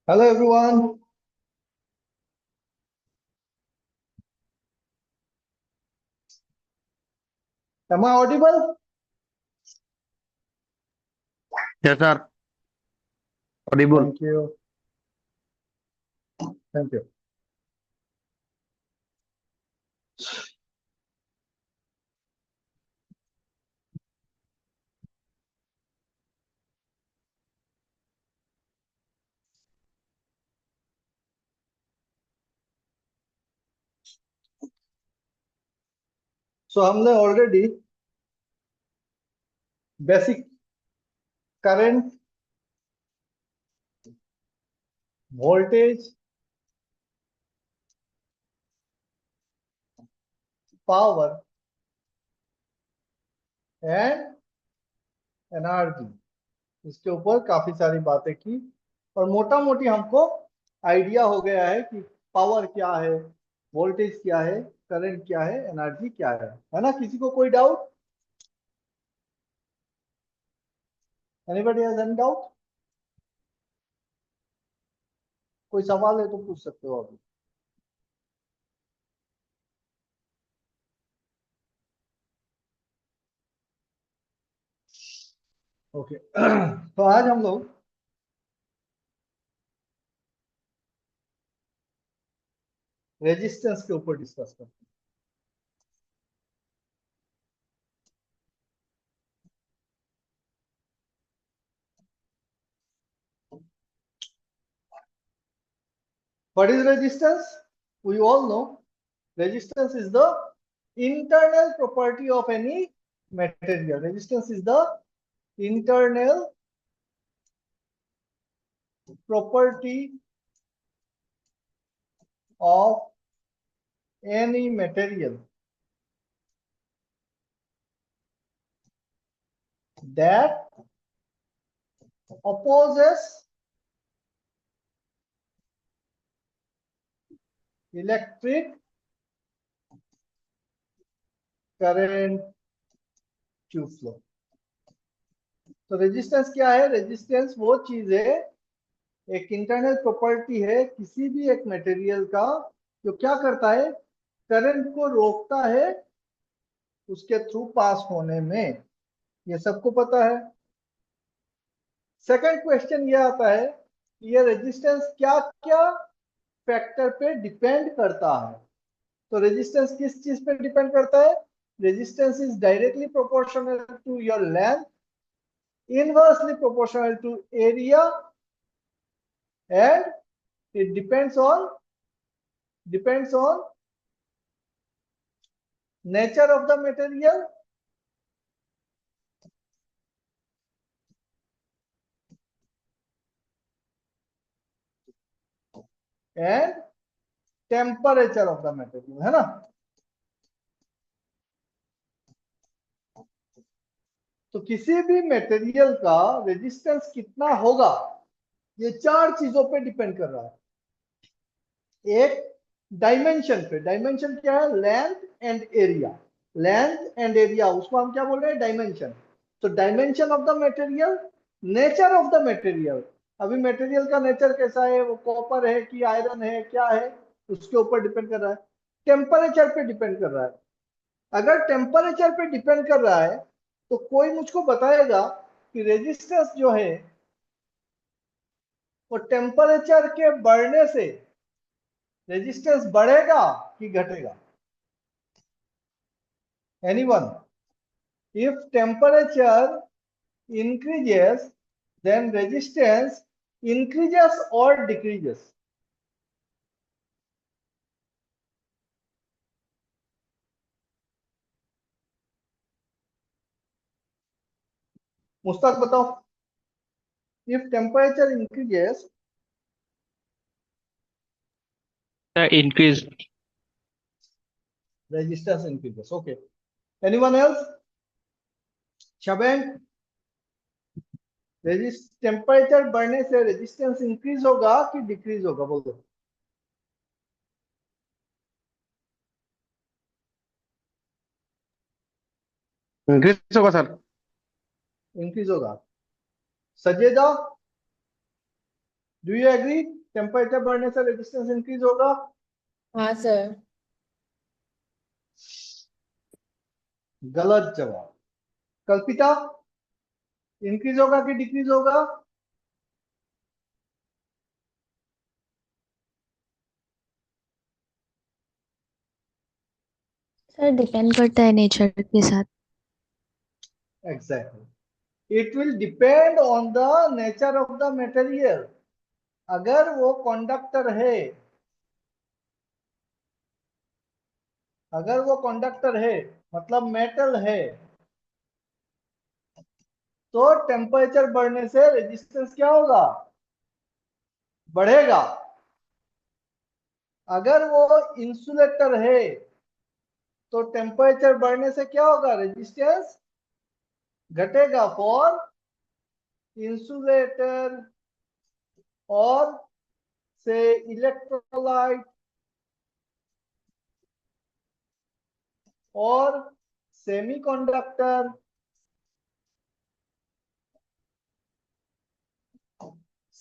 Hello everyone. Am I audible? Yes, sir. Audible. Thank you. Thank you. So हमने already basic current, voltage, power and energy इसके ऊपर काफी सारी बातें की और मोटा मोटी हमको आइडिया हो गया है कि पावर क्या है, वोल्टेज क्या है, करंट क्या है, एनर्जी क्या है ना? किसी को कोई doubt? Anybody has any doubt? कोई सवाल है तो पूछ सकते हो अभी। ओके तो आज हम लोग रेजिस्टेंस के ऊपर डिस्कस करते हैं। What is resistance? We all know resistance is the internal property of any material. Resistance is the internal property of any material that opposes electric current to flow. तो resistance क्या है? Resistance वो चीज है, एक internal property है किसी भी एक मटेरियल का जो क्या करता है, करंट को रोकता है उसके थ्रू पास होने में। ये सबको पता है। सेकंड क्वेश्चन ये आता है कि ये रेजिस्टेंस क्या क्या फैक्टर पे डिपेंड करता है। तो रेजिस्टेंस किस चीज पे डिपेंड करता है? Resistance is directly proportional to your length, inversely proportional to area and it depends on nature of the material and temperature of the material, है ना? तो किसी भी मटेरियल का रेजिस्टेंस कितना होगा ये चार चीजों पे डिपेंड कर रहा है। एक डायमेंशन पे, डायमेंशन क्या है? Length and area. Length and area उसको हम क्या बोल रहे हैं? डायमेंशन। तो dimension of the material, nature of the material. अभी मटेरियल का नेचर कैसा है, वो कॉपर है कि आयरन है, क्या है, उसके ऊपर डिपेंड कर रहा है। टेम्परेचर पे डिपेंड कर रहा है। अगर टेम्परेचर पे डिपेंड कर रहा है तो कोई मुझको बताएगा कि रेजिस्टेंस जो है वो टेम्परेचर के बढ़ने से रेजिस्टेंस बढ़ेगा कि घटेगा? Anyone? If temperature increases then resistance increases or decreases? Mushtaq बताओ। if temperature increases Increase. resistance increases. Okay, anyone else? शबेन, टेम्परेचर बढ़ने से रेजिस्टेंस इंक्रीज होगा कि डिक्रीज होगा? बोलो। इंक्रीज होगा सर। इंक्रीज होगा। सजेदा, डू यू एग्री? टेम्परेचर बढ़ने से रेजिस्टेंस इंक्रीज होगा? हाँ सर। गलत जवाब। कल्पिता, इंक्रीज होगा कि डिक्रीज होगा? सर डिपेंड करता है नेचर के साथ। Exactly, it will depend on the nature of the material. अगर वो कंडक्टर है, अगर वो कंडक्टर है मतलब मेटल है, तो टेम्परेचर बढ़ने से रेजिस्टेंस क्या होगा? बढ़ेगा। अगर वो इंसुलेटर है तो टेम्परेचर बढ़ने से क्या होगा? रेजिस्टेंस घटेगा फॉर इंसुलेटर और से इलेक्ट्रोलाइट और सेमीकंडक्टर।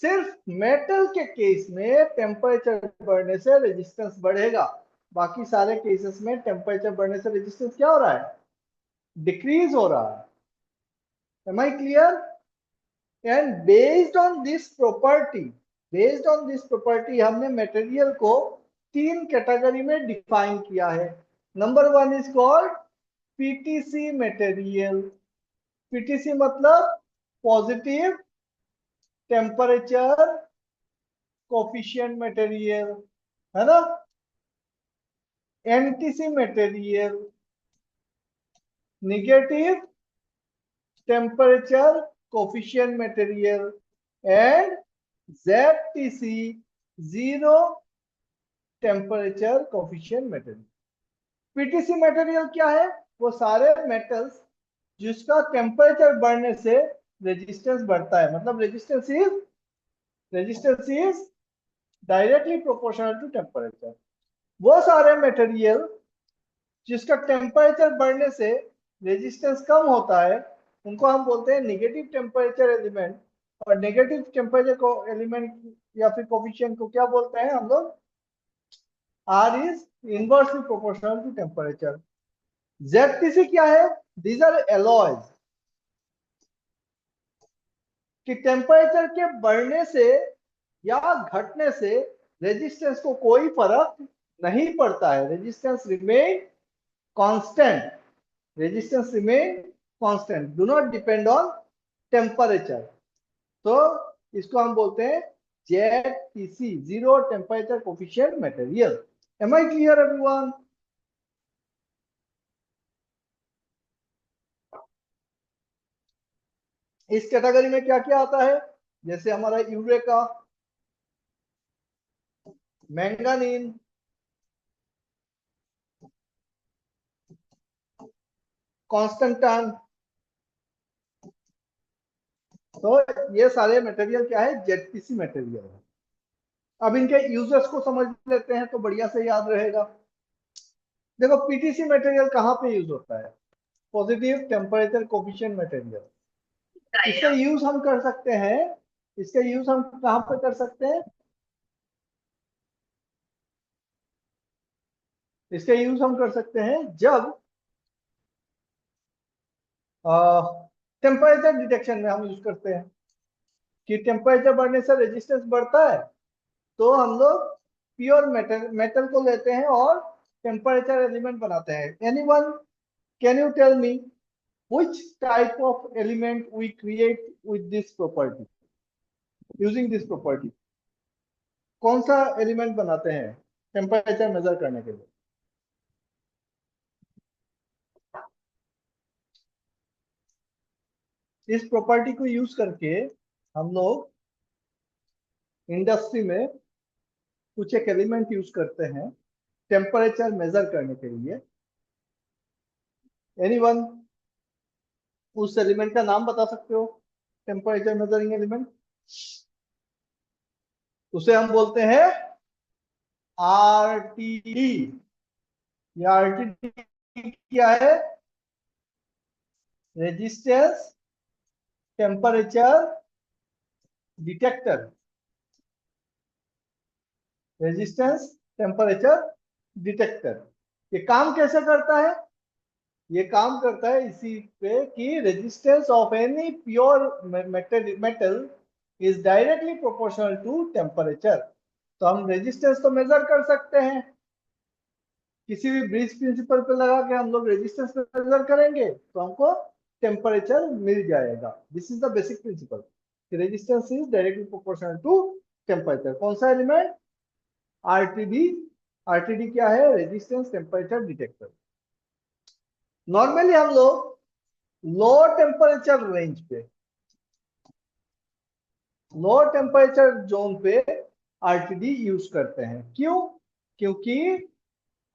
सिर्फ मेटल के केस में टेम्परेचर बढ़ने से रेजिस्टेंस बढ़ेगा, बाकी सारे केसेस में टेम्परेचर बढ़ने से रेजिस्टेंस क्या हो रहा है? डिक्रीज हो रहा है। Am I clear? And based on this property हमने मटेरियल को 3 कैटेगरी में डिफाइन किया है। Number 1 is called PTC material. PTC मतलब पॉजिटिव टेम्परेचर कोफिशिएंट मटेरियल, है ना? NTC material negative temperature coefficient material and ZTC zero temperature coefficient material. PTC material क्या है? वो सारे मेटल्स जिसका टेम्परेचर बढ़ने से रेजिस्टेंस बढ़ता है, मतलब resistance is directly proportional to temperature. वो सारे मटेरियल जिसका टेम्परेचर बढ़ने से रेजिस्टेंस कम होता है उनको हम बोलते हैं नेगेटिव टेम्परेचर एलिमेंट। और नेगेटिव टेम्परेचर को एलिमेंट या फिर कोफिशिएंट को क्या बोलते हैं हम लोग? R is inversely proportional to temperature. ZTC क्या है? These are alloys कि टेम्परेचर के बढ़ने से या घटने से रेजिस्टेंस को कोई फर्क नहीं पड़ता है। Resistance remain constant. Resistance remain constant, do not depend on temperature. तो इसको हम बोलते हैं ZTC, zero temperature coefficient material. Am I clear everyone? इस कैटेगरी में क्या क्या आता है? जैसे हमारा यूरेका, मैंगानीन, कॉन्स्टेंटान। तो ये सारे मटेरियल क्या है? जेडपीसी मटेरियल है। अब इनके यूजर्स को समझ लेते हैं तो बढ़िया से याद रहेगा। देखो पीटीसी मटेरियल कहाँ पे यूज होता है? Positive temperature coefficient material. इसका यूज हम कर सकते हैं, इसका यूज हम कहाँ पे कर सकते हैं? इसका यूज हम कर सकते हैं जब टेम्परेचर डिटेक्शन में हम यूज करते हैं कि टेम्परेचर बढ़ने से रेजिस्टेंस बढ़ता है, तो हम लोग प्योर मेटल को लेते हैं और टेम्परेचर एलिमेंट बनाते हैं। Anyone can you tell me which type of element we create with this property, using this property? कौन सा एलिमेंट बनाते हैं टेम्परेचर मेजर करने के लिए? इस प्रॉपर्टी को यूज करके हम लोग इंडस्ट्री में कुछ एक एलिमेंट यूज करते हैं टेम्परेचर मेजर करने के लिए। एनीवन उस एलिमेंट का नाम बता सकते हो? टेम्परेचर मेजरिंग एलिमेंट, उसे हम बोलते हैं आरटीडी। ये आरटीडी क्या है? Resistance temperature detector. Resistance temperature detector. ये काम कैसे करता है? ये काम करता है इसी पे कि resistance of any pure metal is directly proportional to temperature. तो हम रेजिस्टेंस तो मेजर कर सकते हैं, किसी भी ब्रिज प्रिंसिपल पे लगा के हम लोग रेजिस्टेंस मेजर करेंगे तो हमको टेम्परेचर मिल जाएगा। This is the basic principle, resistance is directly proportional to temperature. कौन सा एलिमेंट? आरटीडी। आरटीडी क्या है? Resistance temperature detector. नॉर्मली हम लोग लो टेम्परेचर रेंज पे, लो टेम्परेचर जोन पे आरटीडी यूज करते हैं। क्यों? क्योंकि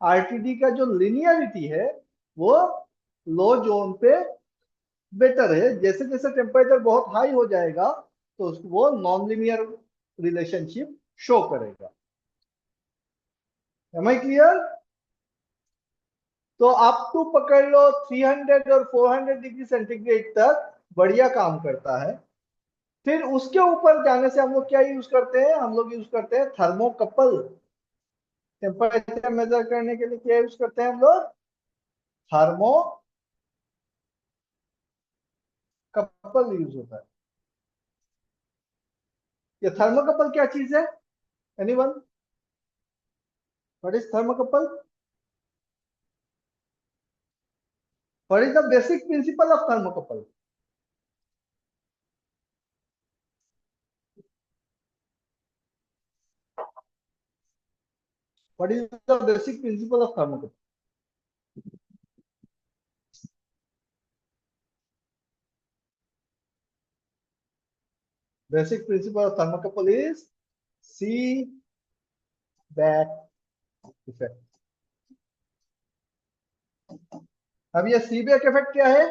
आरटीडी का जो लिनियरिटी है वो लो जोन पे बेटर है। जैसे जैसे टेम्परेचर बहुत हाई हो जाएगा तो वो नॉन लिनियर रिलेशनशिप शो करेगा। Am I clear? तो आप टू पकड़ लो 300 और 400 डिग्री सेंटीग्रेड तक बढ़िया काम करता है। फिर उसके ऊपर जाने से हम लोग क्या यूज करते हैं? हम लोग यूज करते हैं थर्मोकपल। टेम्परेचर मेजर करने के लिए क्या यूज करते हैं हम लोग? थर्मोकपल यूज होता है। ये थर्मोकपल क्या चीज है? Anyone? What is thermocouple? What is the basic principle of thermocouple? What is the basic principle of thermocouple? Basic principle of thermocouple is Seebeck effect. अब ये सीबेक इफेक्ट क्या है?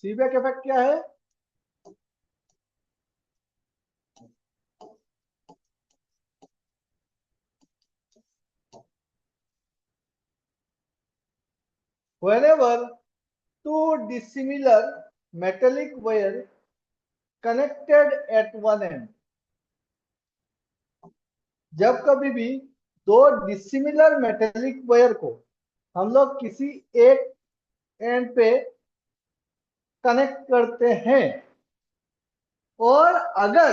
सीबेक इफेक्ट क्या है? Whenever two dissimilar metallic wire connected at one end, जब कभी भी दो डिसिमिलर मेटेलिक वायर को हम लोग किसी एक एंड पे कनेक्ट करते हैं और अगर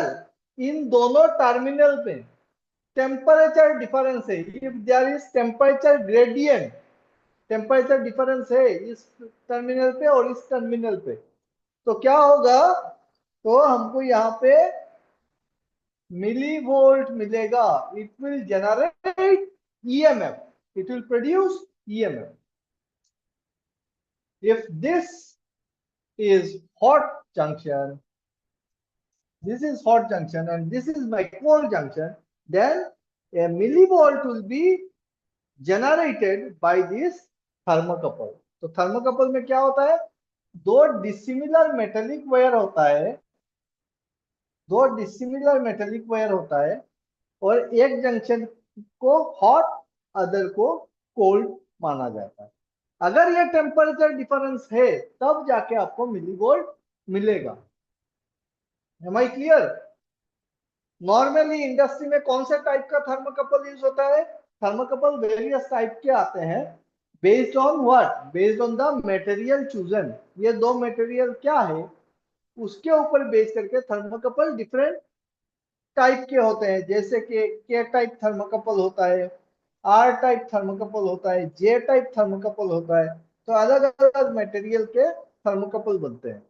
इन दोनों टर्मिनल पे टेम्परेचर डिफरेंस है, if there is temperature gradient, temperature difference है इस टर्मिनल पे और इस टर्मिनल पे, तो क्या होगा? तो हमको यहाँ पे मिली वोल्ट मिलेगा। It will generate EMF, it will produce EMF. If this is hot junction, this is hot junction and this is my cold junction, then a millivolt will be generated by this thermocouple। तो thermocouple में क्या होता है? दो dissimilar metallic wire होता है, दो dissimilar metallic wire होता है और एक जंक्शन को हॉट, अदर को कोल्ड माना जाता है। अगर ये टेम्परेचर डिफरेंस है तब जाके आपको मिलीवोल्ट मिलेगा। Am I clear? Normally industry में कौन से टाइप का थर्मोकपल यूज होता है? थर्मोकपल वेरियस टाइप के आते हैं, based on what? Based on the material chosen. ये दो मटेरियल क्या है उसके ऊपर बेस करके थर्मोकपल डिफरेंट टाइप के होते हैं। जैसे कि के टाइप थर्मोकपल होता है, आर टाइप थर्मोकपल होता है, जे टाइप थर्मोकपल होता है। तो अलग अलग मटेरियल के थर्मोकपल बनते हैं।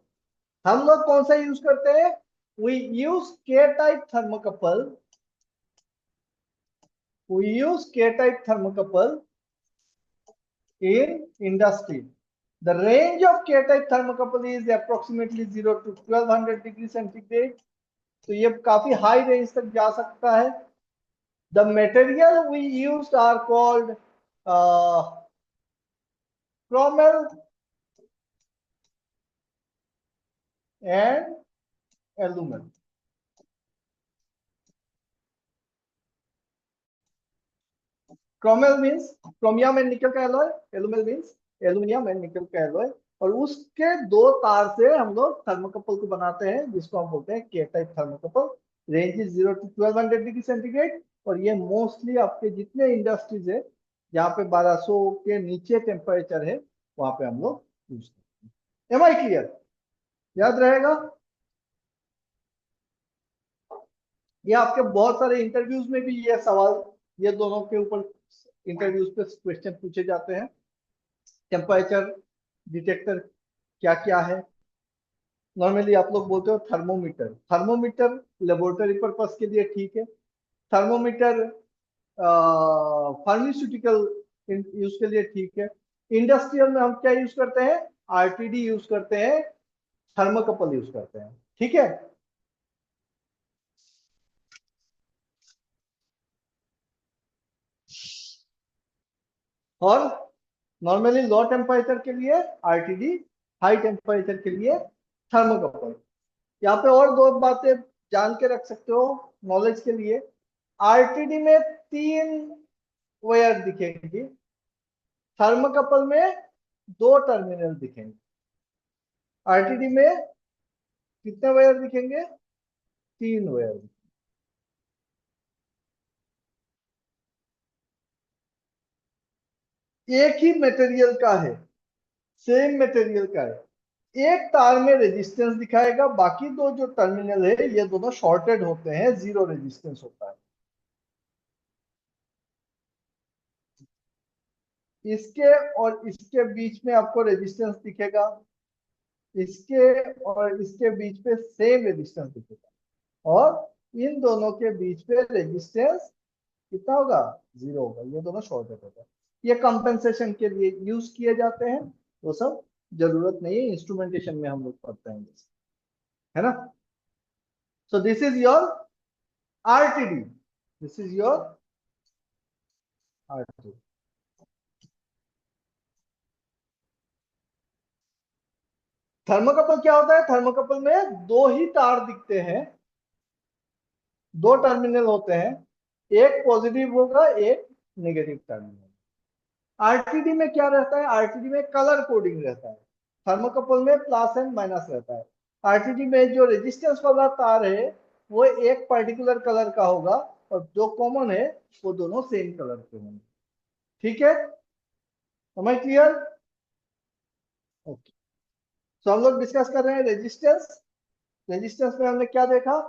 हम लोग कौन सा यूज करते हैं? we use K-type thermocouple. We use K-type thermocouple in industry. The range of K-type thermocouple is approximately 0 to 1200 degree centigrade. तो ये काफी हाई रेंज तक जा सकता है। The material we used are called chromel and aluminum. Chromel means chromium and nickel का alloy, alumel means aluminium and nickel का alloy, और उसके दो तार से हम लोग थर्मोकपल को बनाते हैं जिसको हम बोलते हैं के type thermocouple. Range is 0 to 1200 degree centigrade, और ये मोस्टली आपके जितने इंडस्ट्रीज है जहाँ पे 1200 के नीचे टेम्परेचर है वहां पे हम लोग यूज करते हैं। Am I clear? याद रहेगा? ये आपके बहुत सारे इंटरव्यूज में भी ये सवाल, ये दोनों के ऊपर इंटरव्यूज पे क्वेश्चन पूछे जाते हैं। टेम्परेचर डिटेक्टर क्या क्या है? नॉर्मली आप लोग बोलते हो थर्मोमीटर। थर्मोमीटर लेबोरेटरी पर्पस के लिए ठीक है। थर्मोमीटर फार्मास्यूटिकल यूज के लिए ठीक है। इंडस्ट्रियल में हम क्या यूज करते हैं? आरटीडी यूज करते हैं, थर्मोकपल यूज करते हैं। ठीक है। और नॉर्मली लो टेम्परेचर के लिए आरटीडी, हाई टेम्परेचर के लिए थर्मोकपल। यहाँ पे और दो बातें जान के रख सकते हो नॉलेज के लिए। आरटीडी में 3 वायर दिखेंगी, थर्मोकपल में 2 टर्मिनल दिखेंगे। आरटीडी में कितने वायर दिखेंगे? 3 वायर। एक ही मटेरियल का है, सेम मटेरियल का है। एक तार में रेजिस्टेंस दिखाएगा, बाकी दो जो टर्मिनल है ये दोनों शॉर्टेड होते हैं, 0 रेजिस्टेंस होता है। इसके और इसके बीच में आपको रेजिस्टेंस दिखेगा, इसके और इसके बीच पे सेम रेजिस्टेंस दिखेगा, और इन दोनों के बीच पे रेजिस्टेंस कितना होगा? 0 होगा। ये दोनों शॉर्टेड होगा। ये कंपेंसेशन के लिए यूज किए जाते हैं, वो सब जरूरत नहीं है, इंस्ट्रूमेंटेशन में हम लोग पढ़ते हैं, है ना। So this is your RTD, this is your RTD. Thermocouple क्या होता है? थर्मोकपल में 2 ही तार दिखते हैं, 2 टर्मिनल होते हैं, एक पॉजिटिव होगा, एक नेगेटिव टर्मिनल। आरटीडी में क्या रहता है? आरटीडी में कलर कोडिंग रहता है, थर्मोकपल में प्लस एंड माइनस रहता है। आरटीडी में जो रेजिस्टेंस वाला तार है वो एक पर्टिकुलर कलर का होगा, और जो कॉमन है वो दोनों सेम कलर के होंगे। ठीक है, समझ क्लियर? ओके। तो हम लोग डिस्कस कर रहे हैं रेजिस्टेंस। रेजिस्टेंस में हमने क्या देखा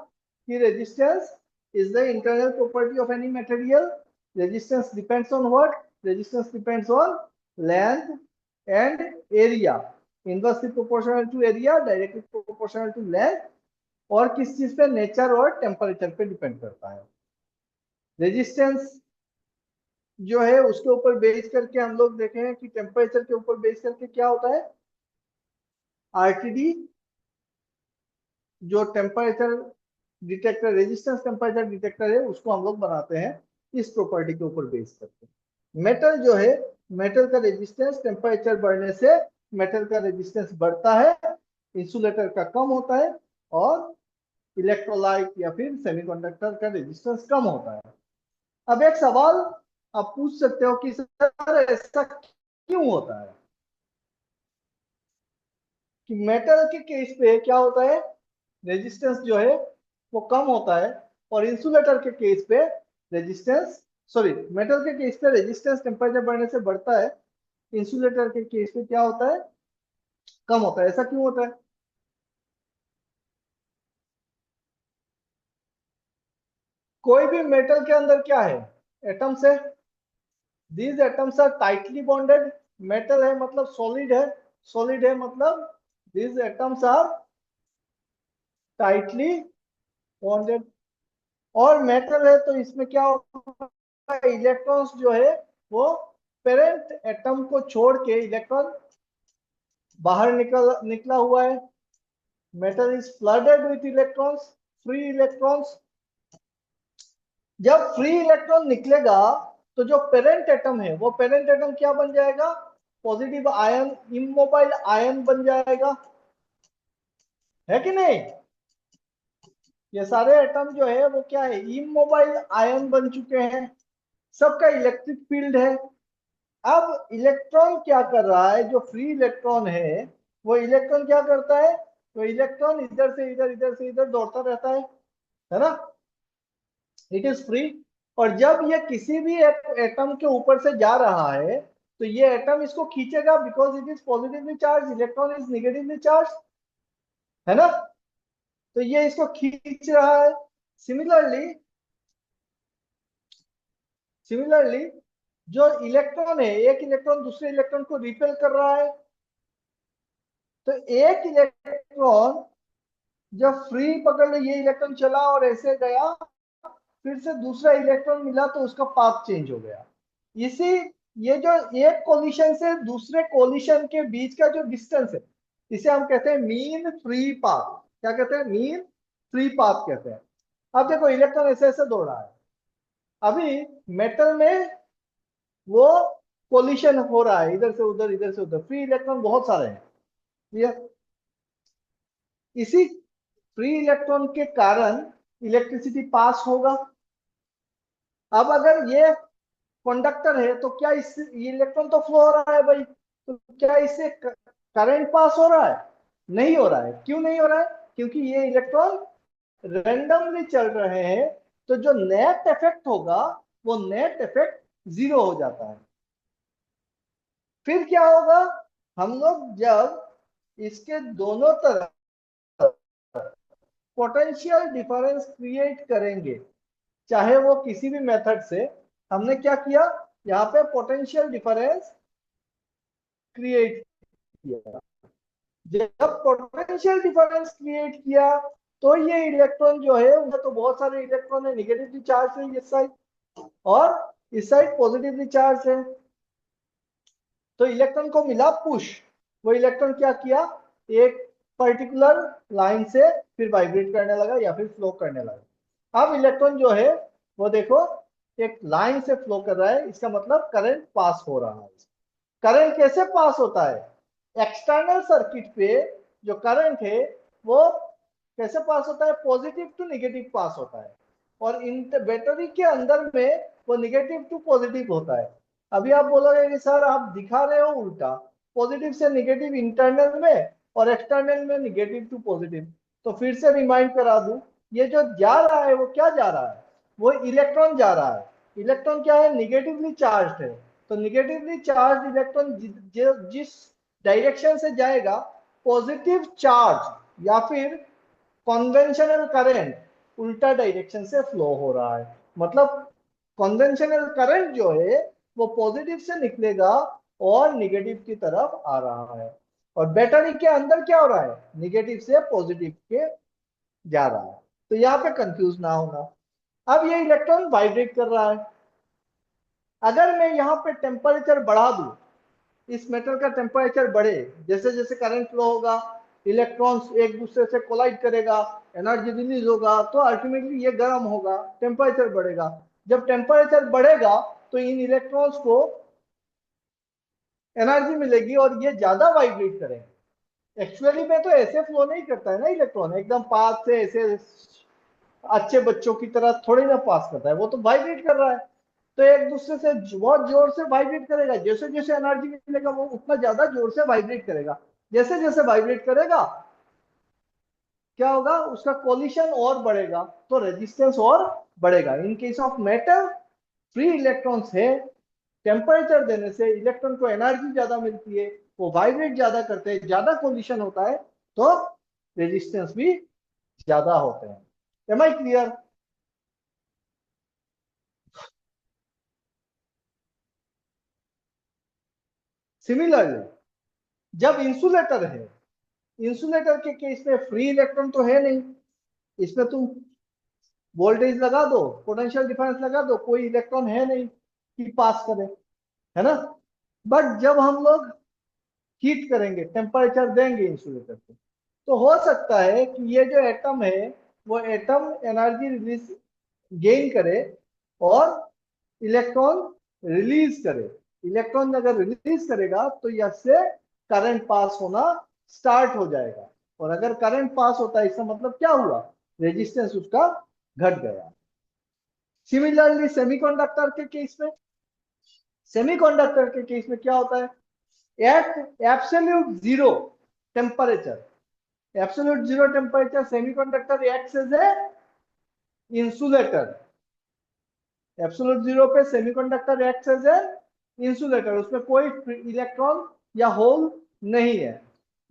कि resistance is the internal property of any material. Resistance depends on what? Resistance depends on length and area, inversely proportional to area, directly proportional to length, और किस चीज पे? नेचर और टेम्परेचर पे डिपेंड करता है। रेजिस्टेंस जो है उसके ऊपर बेस करके हम लोग देखे हैं कि टेम्परेचर के ऊपर बेस करके क्या होता है? आरटीडी जो temperature detector, resistance temperature detector है, उसको हम लोग बनाते हैं इस प्रॉपर्टी के ऊपर बेस करके। मेटल जो है, मेटल का रेजिस्टेंस टेम्परेचर बढ़ने से मेटल का रेजिस्टेंस बढ़ता है, इंसुलेटर का कम होता है, और इलेक्ट्रोलाइट या फिर सेमीकंडक्टर का रेजिस्टेंस कम होता है। अब एक सवाल आप पूछ सकते हो कि सर ऐसा क्यों होता है कि मेटल के केस पे क्या होता है? रेजिस्टेंस जो है वो कम होता है, और इंसुलेटर के केस पे रेजिस्टेंस, सॉरी, मेटल के केस पे रेजिस्टेंस टेम्परेचर बढ़ने से बढ़ता है, इंसुलेटर के केस पे क्या होता है? कम होता है। ऐसा क्यों होता है? कोई भी मेटल के अंदर क्या है? एटम्स है। These atoms are tightly bonded. Metal है मतलब सॉलिड है, सॉलिड है मतलब these atoms are tightly bonded. और मेटल है तो इसमें क्या होता है? इलेक्ट्रॉन्स जो है वो पेरेंट एटम को छोड़ के इलेक्ट्रॉन बाहर निकला हुआ है। Metal is flooded with electrons, free electrons. जब फ्री इलेक्ट्रॉन निकलेगा तो जो पेरेंट एटम है वो पेरेंट एटम क्या बन जाएगा? पॉजिटिव आयन, इमोबाइल आयन बन जाएगा, है कि नहीं? ये सारे एटम जो है वो क्या है? इमोबाइल आयन बन चुके हैं, सबका इलेक्ट्रिक फील्ड है। अब इलेक्ट्रॉन क्या कर रहा है? जो फ्री इलेक्ट्रॉन है वो इलेक्ट्रॉन क्या करता है? तो इलेक्ट्रॉन इधर से इधर, इधर से इधर दौड़ता रहता है। है ना, इट इज फ्री। और जब ये किसी भी एटम के ऊपर से जा रहा है तो ये एटम इसको खींचेगा, because it is positively charge, electron is negatively charge, है ना, तो ये इसको खींच रहा है। सिमिलरली सिमिलरली जो इलेक्ट्रॉन है, एक इलेक्ट्रॉन दूसरे इलेक्ट्रॉन को रिपेल कर रहा है, तो एक इलेक्ट्रॉन जब फ्री पकड़ लो, ये इलेक्ट्रॉन चला और ऐसे गया, फिर से दूसरा इलेक्ट्रॉन मिला तो उसका पाथ चेंज हो गया। इसी ये जो एक कोलिशन से दूसरे कोलिशन के बीच का जो डिस्टेंस है, इसे हम कहते हैं मीन फ्री पाथ। क्या कहते हैं? मीन फ्री पाथ कहते हैं। अब देखो इलेक्ट्रॉन ऐसे ऐसे दौड़ रहा है, अभी मेटल में वो कोलिशन हो रहा है, इधर से उधर इधर से उधर, फ्री इलेक्ट्रॉन बहुत सारे हैं। क्लियर? इसी फ्री इलेक्ट्रॉन के कारण इलेक्ट्रिसिटी पास होगा। अब अगर ये कंडक्टर है तो क्या इससे इलेक्ट्रॉन तो फ्लो हो रहा है भाई, तो क्या इससे करंट पास हो रहा है? नहीं हो रहा है। क्यों नहीं हो रहा है? क्योंकि ये इलेक्ट्रॉन रैंडमली चल रहे हैं, तो जो नेट इफेक्ट होगा वो नेट इफेक्ट जीरो हो जाता है। फिर क्या होगा? हम लोग जब इसके दोनों तरफ पोटेंशियल डिफरेंस क्रिएट करेंगे, चाहे वो किसी भी मेथड से, हमने क्या किया, यहाँ पे पोटेंशियल डिफरेंस क्रिएट किया। जब पोटेंशियल डिफरेंस क्रिएट किया तो ये इलेक्ट्रॉन जो है, उसमें तो बहुत सारे इलेक्ट्रॉन है, निगेटिवली चार्ज है इस साइड और इस साइड पॉजिटिवली चार्ज है, तो इलेक्ट्रॉन को मिला पुश। वो इलेक्ट्रॉन क्या किया, एक पर्टिकुलर लाइन से फिर वाइब्रेट करने लगा या फिर फ्लो करने लगा। अब इलेक्ट्रॉन जो है वो देखो एक लाइन से फ्लो कर रहा है, इसका मतलब करंट पास हो रहा है। करंट कैसे पास होता है? एक्सटर्नल सर्किट पे जो करंट है वो कैसे पास होता है? पॉजिटिव टू नेगेटिव पास होता है, और इन बैटरी के अंदर में वो नेगेटिव टू पॉजिटिव होता है। अभी आप बोलोगे कि सर आप दिखा रहे हो उल्टा, पॉजिटिव से नेगेटिव इंटरनल में और एक्सटर्नल में नेगेटिव टू पॉजिटिव। तो फिर से रिमाइंड करा दूं, ये जो जा रहा है वो क्या जा रहा है? वो इलेक्ट्रॉन जा रहा है। इलेक्ट्रॉन क्या है? निगेटिवली चार्ज है। तो निगेटिवली चार्ज इलेक्ट्रॉन जिस डायरेक्शन से जाएगा, पॉजिटिव चार्ज या फिर कन्वेंशनल करंट उल्टा डायरेक्शन से फ्लो हो रहा है। मतलब कन्वेंशनल करंट जो है वो पॉजिटिव से निकलेगा और निगेटिव की तरफ आ रहा है, और बैटरी के अंदर क्या हो रहा है? निगेटिव से पॉजिटिव के जा रहा है। तो यहाँ पे कंफ्यूज ना होना। अब ये इलेक्ट्रॉन वाइब्रेट कर रहा है, अगर मैं यहाँ पे टेम्परेचर बढ़ा दूं, इस मेटल का टेम्परेचर बढ़े, जैसे जैसे करंट फ्लो होगा, इलेक्ट्रॉन्स एक दूसरे से कोलाइड करेगा, एनर्जी रिलीज होगा, तो अल्टीमेटली ये गर्म होगा, टेम्परेचर बढ़ेगा। जब टेम्परेचर बढ़ेगा तो इन इलेक्ट्रॉन्स को एनर्जी मिलेगी और ये ज्यादा वाइब्रेट करेंगे। एक्चुअली में तो ऐसे फ्लो नहीं करता है ना इलेक्ट्रॉन, एकदम पास से ऐसे अच्छे बच्चों की तरह थोड़ी ना पास करता है, वो तो वाइब्रेट कर रहा है। तो एक दूसरे से बहुत जोर से वाइब्रेट करेगा, जैसे जैसे एनर्जी मिलेगा वो उतना ज्यादा जोर से वाइब्रेट करेगा। जैसे जैसे वाइब्रेट करेगा क्या होगा? उसका कोलिशन और बढ़ेगा, तो रेजिस्टेंस और बढ़ेगा। In case of metal, free electrons है, टेम्परेचर देने से इलेक्ट्रॉन को एनर्जी ज्यादा मिलती है, वो वाइब्रेट ज्यादा करते हैं, ज्यादा कोलिशन होता है, तो रेजिस्टेंस भी ज्यादा होते हैं। Am I clear? सिमिलरली जब इंसुलेटर है, इंसुलेटर के केस में फ्री इलेक्ट्रॉन तो है नहीं, इसमें तुम वोल्टेज लगा दो, पोटेंशियल डिफरेंस लगा दो, कोई इलेक्ट्रॉन है नहीं कि पास करे, है ना। बट जब हम लोग हीट करेंगे, टेम्परेचर देंगे इंसुलेटर को, तो हो सकता है कि ये जो एटम है वो एटम एनर्जी रिलीज गेन करे और इलेक्ट्रॉन रिलीज करे। इलेक्ट्रॉन अगर रिलीज करेगा तो इससे करंट पास होना स्टार्ट हो जाएगा, और अगर करंट पास होता है इसका मतलब क्या हुआ? रेजिस्टेंस उसका घट गया। सिमिलरली सेमीकंडक्टर के केस में, सेमीकंडक्टर के केस में क्या होता है? At absolute zero temperature, absolute zero temperature semiconductor acts as a insulator. Absolute zero पे semiconductor acts as a insulator, उसमें कोई इलेक्ट्रॉन या होल नहीं है।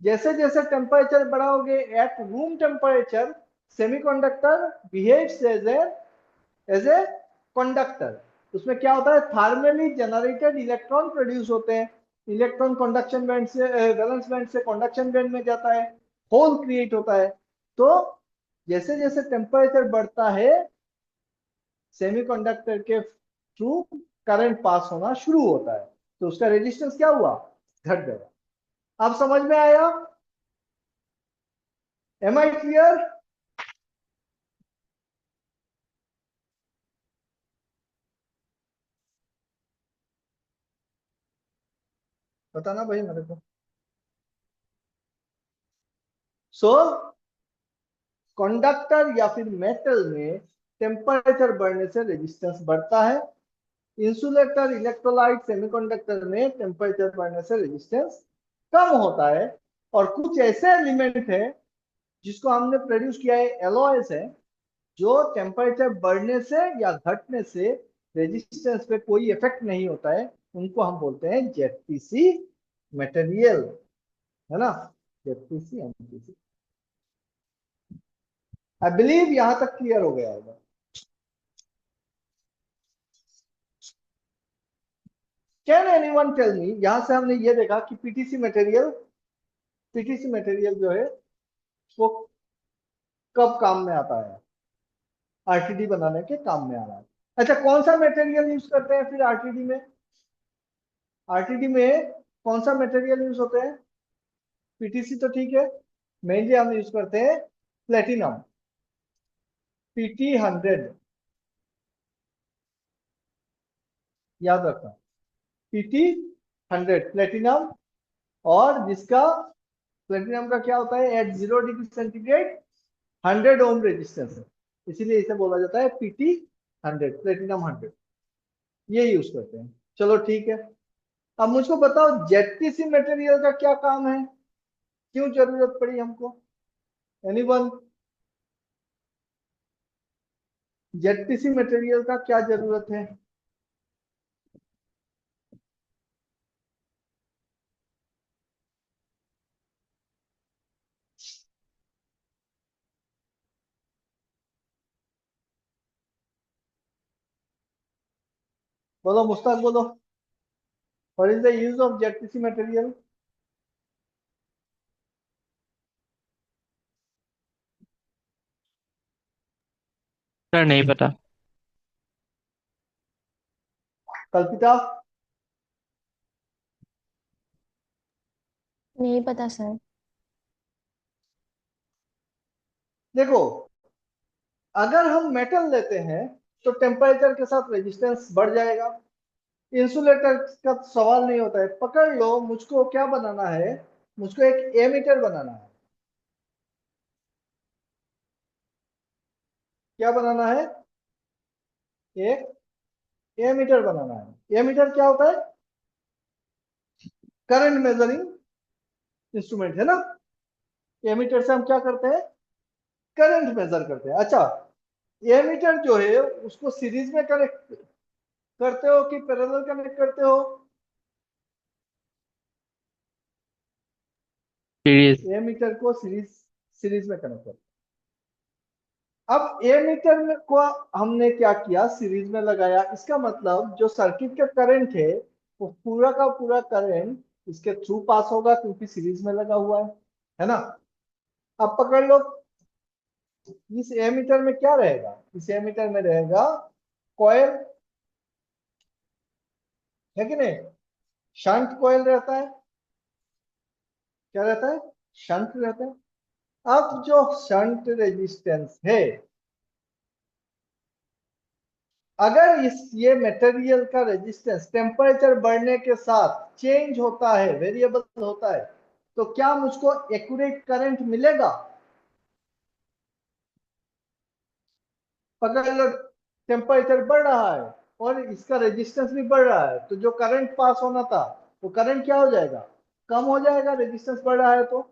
जैसे जैसे टेम्परेचर बढ़ाओगे at room temperature, semiconductor behaves as a conductor. उसमें क्या होता है, थर्मली जनरेटेड इलेक्ट्रॉन प्रोड्यूस होते हैं। इलेक्ट्रॉन कंडक्शन बैंड से वैलेंस बैंड से कंडक्शन बैंड में जाता है, होल क्रिएट होता है। तो जैसे जैसे टेम्परेचर बढ़ता है, सेमीकंडक्टर के थ्रू करंट पास होना शुरू होता है, तो उसका रेजिस्टेंस क्या हुआ, घट गया। अब समझ में आया? Am I clear? बताना भाई मेरे को। सो कंडक्टर या फिर मेटल में टेम्परेचर बढ़ने से रेजिस्टेंस बढ़ता है। इंसुलेटर, इलेक्ट्रोलाइट, सेमीकंडक्टर में टेम्परेचर बढ़ने से रेजिस्टेंस कम होता है। और कुछ ऐसे एलिमेंट है जिसको हमने प्रोड्यूस किया है, एलॉयज है, जो टेम्परेचर बढ़ने से या घटने से रेजिस्टेंस पे कोई इफेक्ट नहीं होता है, उनको हम बोलते हैं जेडपीसी मटेरियल, है ना, जेडपीसी एमपीसी। आई बिलीव यहां तक क्लियर हो गया होगा। कैन एनीवन टेल मी, यहां से हमने ये देखा कि पीटीसी मटेरियल जो है वो कब काम में आता है, आरटीडी बनाने के काम में आ रहा है। अच्छा, कौन सा मटेरियल यूज करते हैं फिर आरटीडी में? आरटीडी में कौन सा मटेरियल यूज होते हैं? पीटीसी तो ठीक है, मेनली हम यूज करते हैं प्लेटिनम, PT100, याद रखना, PT100 प्लेटिनम। और जिसका प्लेटिनम का क्या होता है, at 0 degree centigrade 100 ohm resistance है, इसीलिए इसे बोला जाता है PT100, प्लेटिनम 100, ये यूज करते हैं। चलो ठीक है। अब मुझको बताओ जेडपीसी मटेरियल का क्या काम है, क्यों जरूरत पड़ी हमको? एनीवन? जेडपीसी मटेरियल का क्या जरूरत है? बोलो मुस्ताक, बोलो। What is the use of ZPC material? Sir नहीं पता। कल्पिता? नहीं पता सर। देखो, अगर हम मेटल लेते हैं तो टेम्परेचर के साथ रेजिस्टेंस बढ़ जाएगा। इंसुलेटर का सवाल नहीं होता है। पकड़ लो, मुझको क्या बनाना है, मुझको एक एमीटर बनाना है। क्या बनाना है? एक एमीटर बनाना है। एमीटर क्या होता है? करंट मेजरिंग इंस्ट्रूमेंट, है ना। एमीटर से हम क्या करते हैं, करंट मेजर करते हैं। अच्छा, एमीटर जो है उसको सीरीज में कनेक्ट करते हो कि पैरेलल कनेक्ट करते हो? सीरीज। एमीटर को सीरीज में कनेक्ट करते हैं। अब एमीटर में को हमने क्या किया, सीरीज में लगाया। इसका मतलब जो सर्किट का करंट है वो पूरा का पूरा करंट इसके थ्रू पास होगा, क्योंकि सीरीज में लगा हुआ है ना। अब पकड़ लो, इस एमीटर में क्या रहेगा, इस एमीटर में रहेगा कॉइल, है कि नहीं? शंट कॉइल रहता है। क्या रहता है? शंट रहता है। अब जो शंट रेजिस्टेंस है, अगर इस ये मटेरियल का रेजिस्टेंस टेम्परेचर बढ़ने के साथ चेंज होता है, वेरिएबल होता है, तो क्या मुझको एक्यूरेट करंट मिलेगा? अगर टेम्परेचर बढ़ रहा है और इसका रेजिस्टेंस भी बढ़ रहा है, तो जो करंट पास होना था वो करंट क्या हो जाएगा, कम हो जाएगा। रेजिस्टेंस बढ़ रहा है तो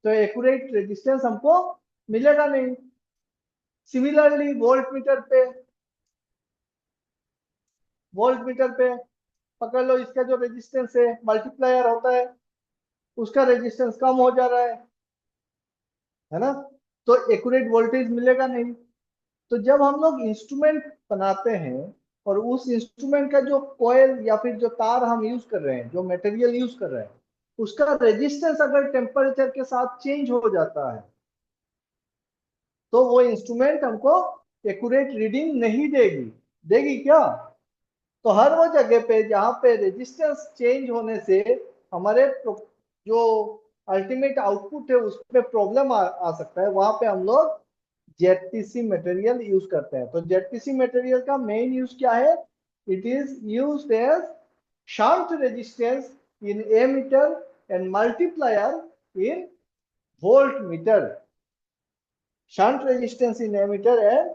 एक्यूरेट रेजिस्टेंस हमको मिलेगा नहीं। सिमिलरली वोल्ट मीटर पे पकड़ लो, इसका जो रेजिस्टेंस है मल्टीप्लायर होता है, उसका रेजिस्टेंस कम हो जा रहा है ना, तो एक्यूरेट वोल्टेज मिलेगा नहीं। तो जब हम लोग इंस्ट्रूमेंट बनाते हैं और उस इंस्ट्रूमेंट का जो कॉइल या फिर जो तार हम यूज कर रहे हैं, जो मटेरियल यूज कर रहे हैं, उसका रेजिस्टेंस अगर टेम्परेचर के साथ चेंज हो जाता है तो वो इंस्ट्रूमेंट हमको एक्यूरेट रीडिंग नहीं देगी। देगी क्या? तो हर वो जगह पे जहां पे रेजिस्टेंस चेंज होने से हमारे जो अल्टीमेट आउटपुट है उसमें प्रॉब्लम आ सकता है, वहां पे हम लोग जेडटीसी मटेरियल यूज करते हैं। तो जेडटीसी मटेरियल का मेन यूज क्या है? It is used as shunt resistance in ammeter and multiplier in volt meter. Shunt resistance in ammeter and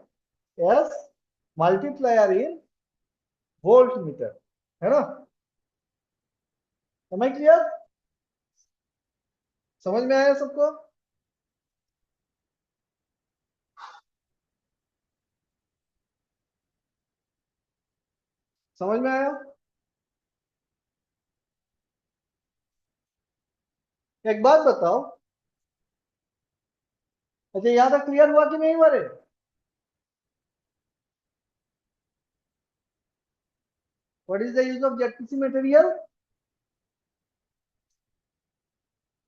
as multiplier in volt meter, है ना? समझ क्लियर? समझ में आया सबको? समझ में आया? एक बात बताओ, अच्छा यहां तक क्लियर हुआ कि नहीं हुआ रे? What is the use of ZTC material?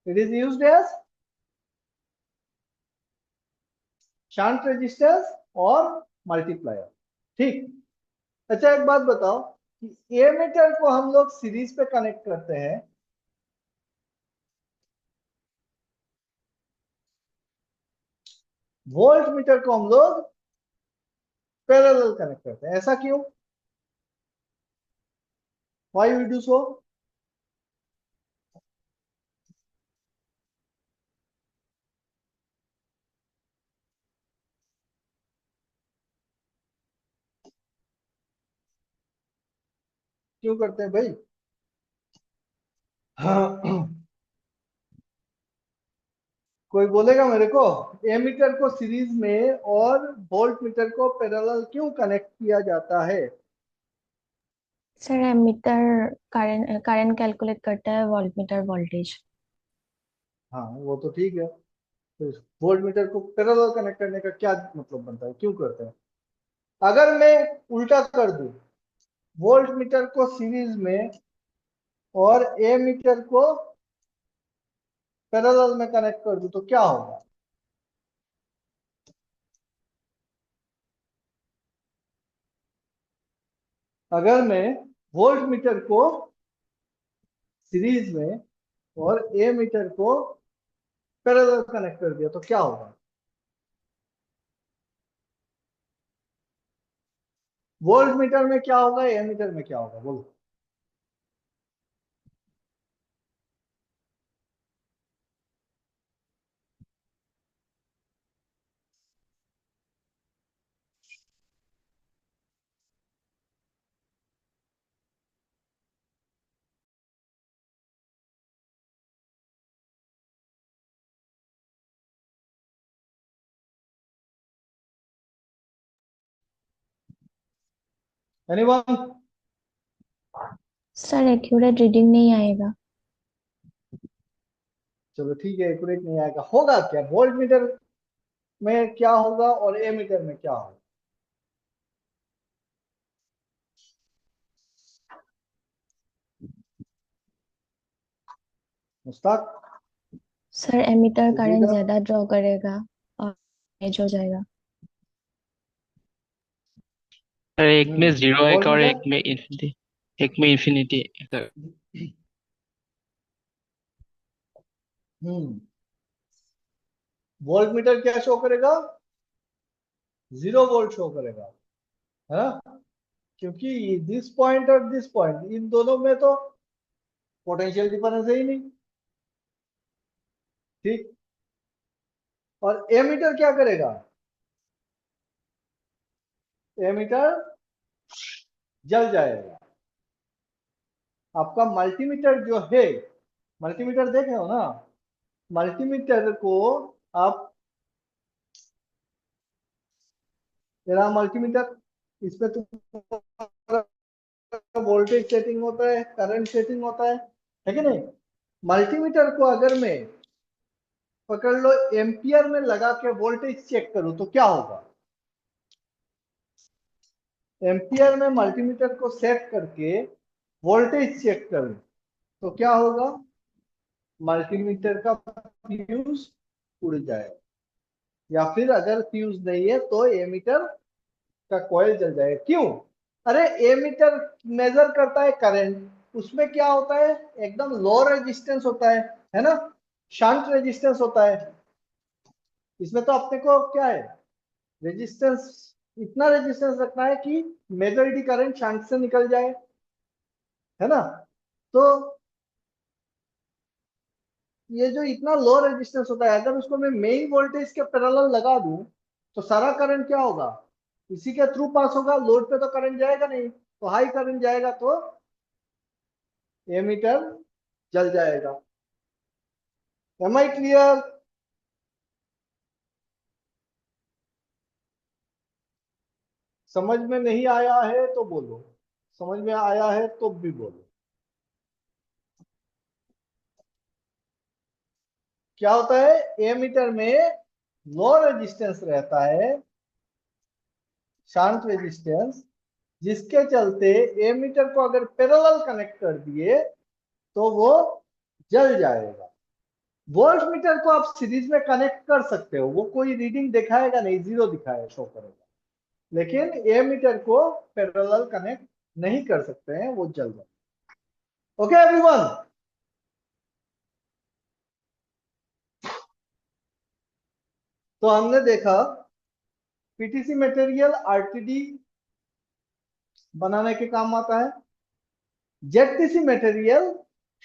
It is used as shunt resistance और मल्टीप्लायर। ठीक। अच्छा एक बात बताओ कि ए मीटर को हम लोग सीरीज पे कनेक्ट करते हैं, वोल्ट मीटर को हम लोग पैरेलल कनेक्ट करते हैं। ऐसा क्यों? Why we do so? क्यों करते हैं भाई? कोई बोलेगा मेरे को एमीटर को सीरीज में और वोल्ट मीटर को पैरेलल क्यों कनेक्ट किया जाता है? सर एमीटर करंट कैलकुलेट करता है, वोल्टमीटर वोल्टेज। हाँ वो तो ठीक है, तो वोल्ट मीटर को पैरेलल कनेक्ट करने का क्या मतलब बनता है, क्यों करते हैं? अगर मैं उल्टा कर दूं, वोल्ट मीटर को सीरीज में और ए मीटर को पैरेलल में कनेक्ट कर दूं तो क्या होगा? अगर मैं वोल्ट मीटर को सीरीज में और ए मीटर को पैरेलल कनेक्ट कर दिया तो क्या होगा? वोल्ट मीटर में क्या होगा, ए मीटर में क्या होगा, बोलो। एनीवन? सर एक्यूरेट रीडिंग नहीं आएगा। चलो ठीक है, एक्यूरेट नहीं आएगा, होगा क्या वोल्ट मीटर में क्या होगा और ए मीटर में क्या होगा? मुस्ताक सर एमीटर करंट बोलिएगा। ज्यादा ड्रॉ करेगा और एज हो जाएगा। सर एक में जीरो वोल्ट आएगा और मीटर। एक में इन्फिनिटी। सर हम्म वोल्ट मीटर क्या शो करेगा? 0 वोल्ट शो करेगा, है ना? क्योंकि दिस पॉइंट और दिस पॉइंट, इन दोनों में तो पोटेंशियल डिफरेंस है ही नहीं। ठीक। और एमीटर क्या करेगा? एमीटर जल जाएगा। आपका मल्टीमीटर जो है, मल्टीमीटर देखे हो ना, मल्टीमीटर को आप ये रहा मल्टीमीटर, इसमें तो वोल्टेज सेटिंग होता है, करंट सेटिंग होता है कि नहीं। मल्टीमीटर को अगर मैं पकड़ लो एम्पियर में लगा के वोल्टेज चेक करूं तो क्या होगा। एम्पियर में मल्टीमीटर को सेट करके वोल्टेज चेक करूं तो क्या होगा, मल्टीमीटर का फ्यूज उड़ जाएगा, या फिर अगर फ्यूज नहीं है तो एमीटर का कॉइल जल जाएगा। क्यों? अरे एमीटर मेजर करता है करंट, उसमें क्या होता है, एकदम लो रेजिस्टेंस होता है ना, शंट रेजिस्टेंस होता है। इसमें तो अपने को क्या है, रेजिस्टेंस, इतना रेजिस्टेंस रखना है कि मेजॉरिटी करंट शंट से निकल जाए, है ना। तो ये जो इतना लो रेजिस्टेंस होता है, अगर उसको मैं मेन वोल्टेज के पैरेलल लगा दूं तो सारा करंट क्या होगा, इसी के थ्रू पास होगा, लोड पे तो करंट जाएगा नहीं, तो हाई करंट जाएगा तो एमीटर जल जाएगा। Am I clear? समझ में नहीं आया है तो बोलो, समझ में आया है तो भी बोलो। क्या होता है, एमीटर में लो रेजिस्टेंस रहता है, शांत रेजिस्टेंस, जिसके चलते एमीटर को अगर पैरेलल कनेक्ट कर दिए तो वो जल जाएगा। वोल्ट मीटर को आप सीरीज में कनेक्ट कर सकते हो, वो कोई रीडिंग दिखाएगा नहीं, जीरो दिखाएगा, शो करेगा, लेकिन एमीटर को पैरेलल कनेक्ट नहीं कर सकते हैं, वो जल जाएगा। ओके एवरीवन, तो हमने देखा पीटीसी मटेरियल आरटीडी बनाने के काम आता है, जेडटीसी मटेरियल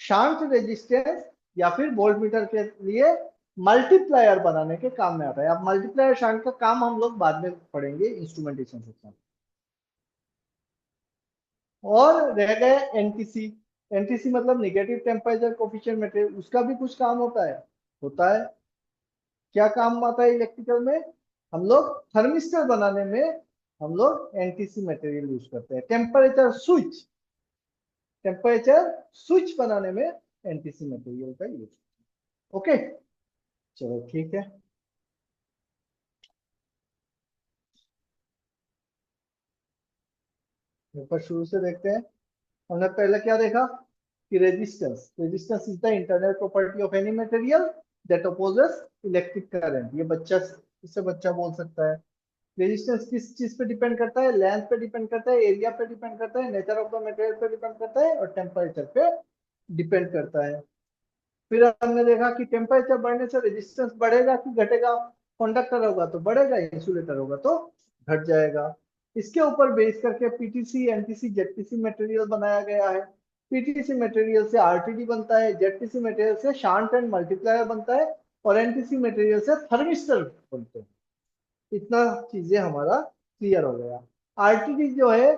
शांत रेजिस्टेंस या फिर वोल्टमीटर के लिए मल्टीप्लायर बनाने के काम में आता है। अब मल्टीप्लायर शांत का काम हम लोग बाद में पढ़ेंगे इंस्ट्रूमेंटेशन सेक्शन। और रह गए एनटीसी। एनटीसी मतलब निगेटिव टेम्परेचर कोफिशिएंट मटेरियल, उसका भी कुछ काम होता है। क्या काम आता है इलेक्ट्रिकल में, हम लोग थर्मिस्टर बनाने में हम लोग एनटीसी मटेरियल यूज करते हैं। टेम्परेचर स्विच बनाने में एनटीसी मटेरियल का यूज। ओके, चलो ठीक है। पेपर शुरू से देखते हैं। हमने पहले क्या देखा कि resistance is the internal property of any material that opposes electric current. ये बच्चा, इससे बच्चा बोल सकता है। रेजिस्टेंस किस चीज पे डिपेंड करता है, लेंथ पे डिपेंड करता है, एरिया पे डिपेंड करता है, नेचर ऑफ द मटेरियल पे डिपेंड करता है, और टेम्परेचर पे डिपेंड करता है। फिर हमने देखा कि टेम्परेचर बढ़ने से रेजिस्टेंस बढ़ेगा कि घटेगा, कंडक्टर होगा तो बढ़ेगा, इंसुलेटर होगा तो घट जाएगा। इसके ऊपर बेस करके पीटीसी, एनटीसी, जेडटीसी मटेरियल बनाया गया है। पीटीसी मटेरियल से आरटीडी बनता है, जेडटीसी मटेरियल से शांट एंड मल्टीप्लायर बनता है, और एनटीसी मटेरियल से थर्मिस्टर बनते हैं। इतना चीजें हमारा क्लियर हो गया। आरटीडी जो है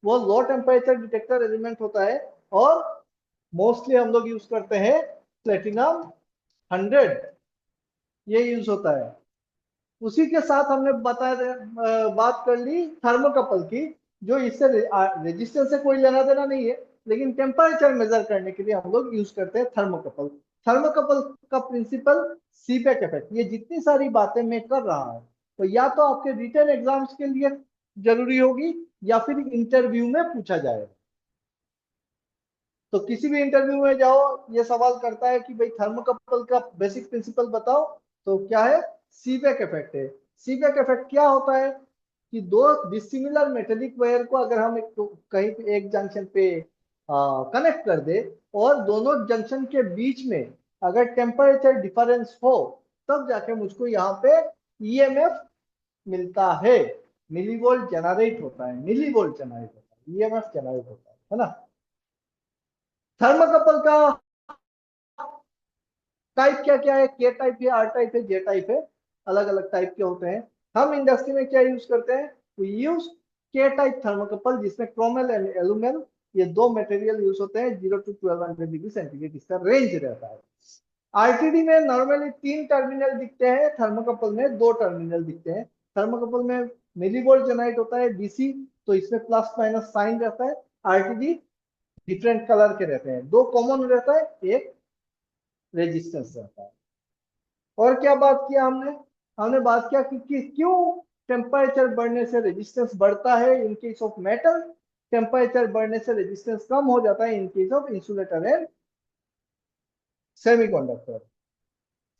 वो लो टेम्परेचर डिटेक्टर एलिमेंट होता है, और मोस्टली हम लोग यूज करते हैं प्लेटिनम 100, ये यूज होता है। उसी के साथ हमने बात कर ली थर्मोकपल की, जो इससे रेजिस्टेंस से कोई लेना देना नहीं है, लेकिन टेम्परेचर मेजर करने के लिए हम लोग यूज करते हैं थर्मोकपल। थर्मोकपल का प्रिंसिपल सीबेक इफेक्ट। ये जितनी सारी बातें मैं कर रहा हूं तो या तो आपके रिटन एग्जाम्स के लिए जरूरी होगी या फिर इंटरव्यू में पूछा जाएगा। तो किसी भी इंटरव्यू में जाओ, ये सवाल करता है कि भाई थर्मोकपल का बेसिक प्रिंसिपल बताओ, तो क्या है, सीबेक इफेक्ट है। सीबेक इफेक्ट क्या होता है कि दो डिसिमिलर मेटेलिक वायर को अगर हम कहीं पे एक जंक्शन पे कनेक्ट कर दे, और दोनों जंक्शन के बीच में अगर टेम्परेचर डिफरेंस हो, तब जाके मुझको यहाँ पे ईएमएफ मिलता है। मिलीवोल्ट जनरेट होता है, मिलीवोल्ट जनरेट होता है, ईएमएफ जनरेट होता है ना। थर्मोकपल का टाइप क्या क्या है, के टाइप है, आर टाइप है, जे टाइप है, अलग अलग टाइप के होते हैं। हम इंडस्ट्री में क्या यूज करते हैं, वी यूज के टाइप थर्मोकपल, जिसमें क्रोमल एंड एल्यूमिनियम, ये दो मटेरियल यूज होते हैं। 0 to 1200 डिग्री सेंटीग्रेड इसका रेंज रहता है। आरटीडी में नॉर्मली 3 टर्मिनल दिखते हैं, थर्मोकपल में 2 टर्मिनल दिखते हैं। थर्मोकपल में मिलीवोल्ट जनरेट होता है डीसी, तो इसमें प्लस माइनस साइन रहता है। आरटीडी डिफरेंट कलर के रहते हैं, दो कॉमन रहता है, एक रेजिस्टेंस रहता है। और क्या बात किया हमने, हमने बात किया कि क्यों टेम्परेचर बढ़ने से रेजिस्टेंस बढ़ता है in case of metal, temperature बढ़ने से रेजिस्टेंस कम हो जाता है in case of insulator and semiconductor.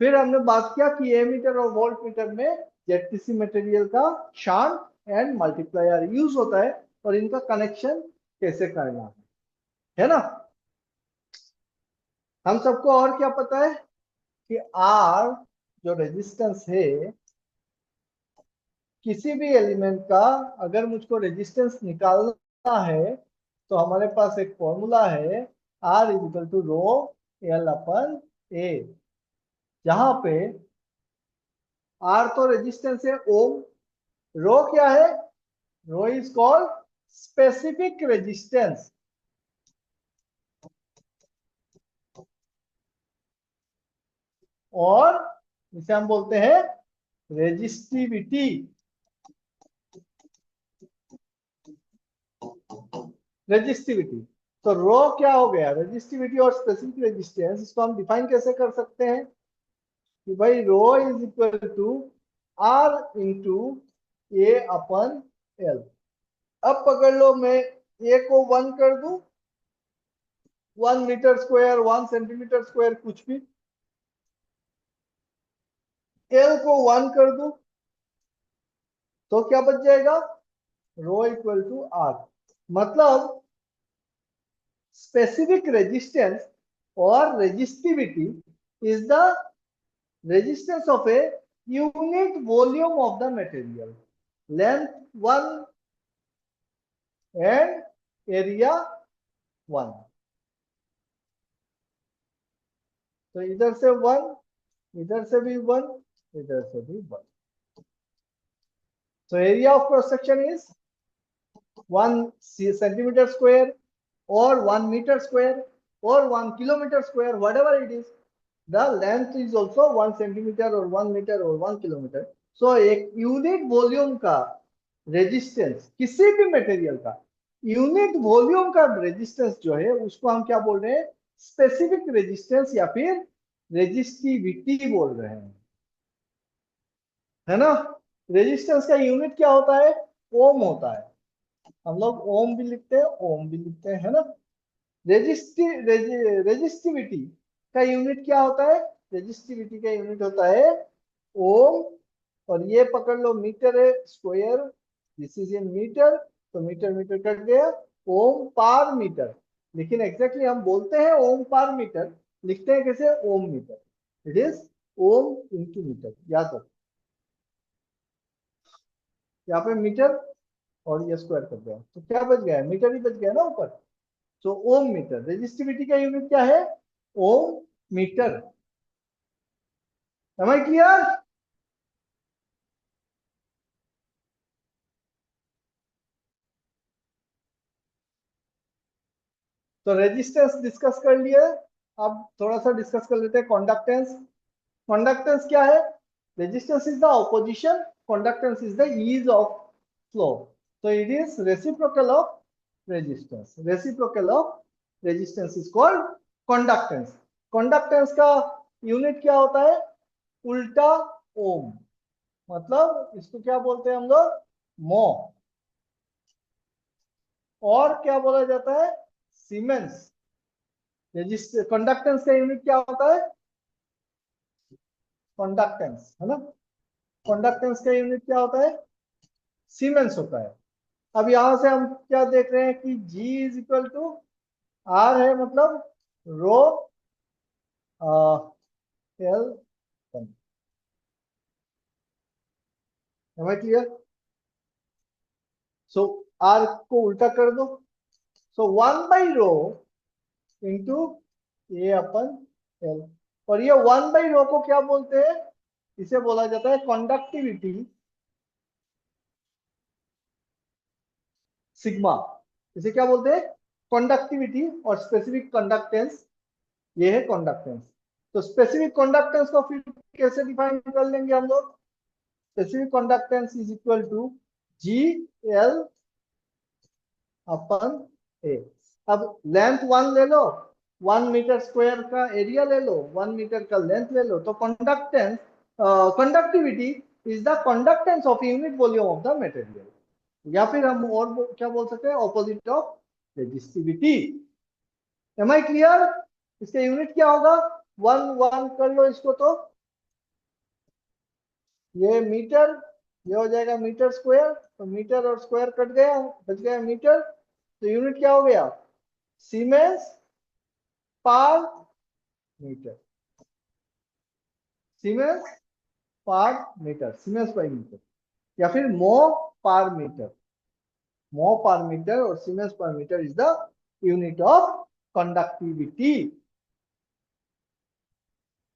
फिर हमने बात किया कि एमीटर और वोल्ट मीटर में जेडटीसी मटेरियल का शांट एंड मल्टीप्लायर यूज होता है और इनका कनेक्शन कैसे करना है ना। हम सबको और क्या पता है कि आर जो रेजिस्टेंस है किसी भी एलिमेंट का, अगर मुझको रेजिस्टेंस निकालना है तो हमारे पास एक फॉर्मूला है R is equal to rho L upon A, जहां पे आर तो रेजिस्टेंस है ओम, रो क्या है, रो इज कॉल्ड स्पेसिफिक रेजिस्टेंस, और इसे हम बोलते हैं रेजिस्टिविटी। रेजिस्टिविटी तो रो क्या हो गया, रेजिस्टिविटी और स्पेसिफिक रेजिस्टेंस, इसको हम डिफाइन कैसे कर सकते हैं कि भाई rho is equal to R into A upon L. अब पकड़ लो, मैं ए को 1 कर दूं, 1 मीटर स्क्वायर 1 सेंटीमीटर स्क्वायर कुछ भी, एल को 1 कर दूं तो क्या बच जाएगा, रो इक्वल टू आर। मतलब स्पेसिफिक रेजिस्टेंस और resistivity is the resistance of a unit volume of the material, length 1 and area 1। तो इधर से 1, इधर से भी 1, इधर से भी 1। So area of cross section is 1 centimeter square or 1 meter square or 1 kilometer square, whatever it is. The length is also 1 centimeter or 1 meter or 1 kilometer. So एक यूनिट वॉल्यूम का रेजिस्टेंस, किसी भी मटेरियल का unit volume का resistance जो है उसको हम क्या बोल रहे हैं, स्पेसिफिक रेजिस्टेंस या फिर रेजिस्टिविटी बोल रहे हैं, है ना। रेजिस्टेंस का यूनिट क्या होता है, ओम होता है, हम लोग ओम भी लिखते हैं ओम भी लिखते हैं, है ना। रेजिस्टिविटी का यूनिट क्या होता है, रेजिस्टिविटी का यूनिट होता है ओम, और ये पकड़ लो मीटर है square, this is in metre, तो मीटर मीटर कट गया, ओम पर मीटर। लेकिन एग्जैक्टली हम बोलते हैं ओम पर मीटर, लिखते हैं कैसे, ohm metre, it is ohm into metre, याद रखो। यहाँ पे मीटर और ये स्क्वायर कर दिया तो क्या बच गया, मीटर ही बच गया ना ऊपर। तो ओम मीटर, रेजिस्टिविटी का यूनिट क्या है, ohm metre. Am I clear. तो रेजिस्टेंस डिस्कस कर लिए, अब थोड़ा सा डिस्कस कर लेते हैं कंडक्टेंस। कंडक्टेंस क्या है, resistance is the opposition, conductance is the ease of flow, तो it is reciprocal of resistance, reciprocal of resistance is called conductance. Conductance का यूनिट क्या होता है, उल्टा ओम, मतलब इसको क्या बोलते हैं हम लोग, मो, और क्या बोला जाता है, सीमेंस। कंडक्टेंस का यूनिट क्या होता है, कंडक्टेंस, है ना। कंडक्टेंस का यूनिट क्या होता है, सीमेंस होता है। अब यहां से हम क्या देख रहे हैं कि G is equal to R है, मतलब rho L, clear. So R को उल्टा कर दो, सो 1/रो इंटू ए अपन एल, और ये 1/रो को क्या बोलते हैं, इसे बोला जाता है कंडक्टिविटी सिग्मा। इसे क्या बोलते हैं, कंडक्टिविटी, और स्पेसिफिक कंडक्टेंस, ये है कंडक्टेंस। तो स्पेसिफिक कंडक्टेंस को फिर कैसे डिफाइन कर लेंगे हम लोग, specific conductance is equal to G L upon A. अब लेंथ 1 ले लो, 1 मीटर स्क्वायर का एरिया ले लो, 1 मीटर का लेंथ ले लो, तो conductance conductivity is the conductance of unit volume of the material, या फिर हम और क्या बोल सकते हैं, opposite of resistivity. Am I clear? इसका यूनिट क्या होगा, 1 कर लो इसको, तो ये मीटर, ये हो जाएगा मीटर स्क्वायर, तो मीटर और स्क्वायर कट गया, बच गया मीटर, तो यूनिट क्या हो गया, सीमेंस पर मीटर, सीमेंस पर मीटर, सीमेंस पर मीटर, या फिर मो पर मीटर, मो पर मीटर और सीमेंस पर metre is the unit of conductivity.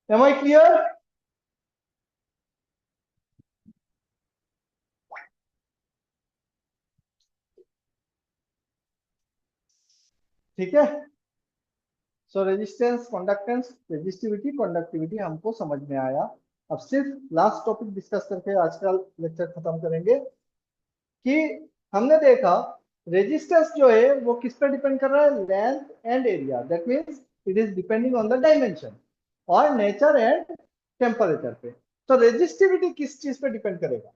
Am I clear? ठीक है, so resistance, conductance, resistivity, conductivity हमको समझ में आया। अब सिर्फ लास्ट टॉपिक डिस्कस करके आज का लेक्चर खत्म करेंगे कि हमने देखा रेजिस्टेंस जो है वो किस पे डिपेंड कर रहा है, length and area, that means it is depending on the dimension और नेचर एंड टेम्परेचर पे। तो रेजिस्टिविटी किस चीज पे डिपेंड करेगा,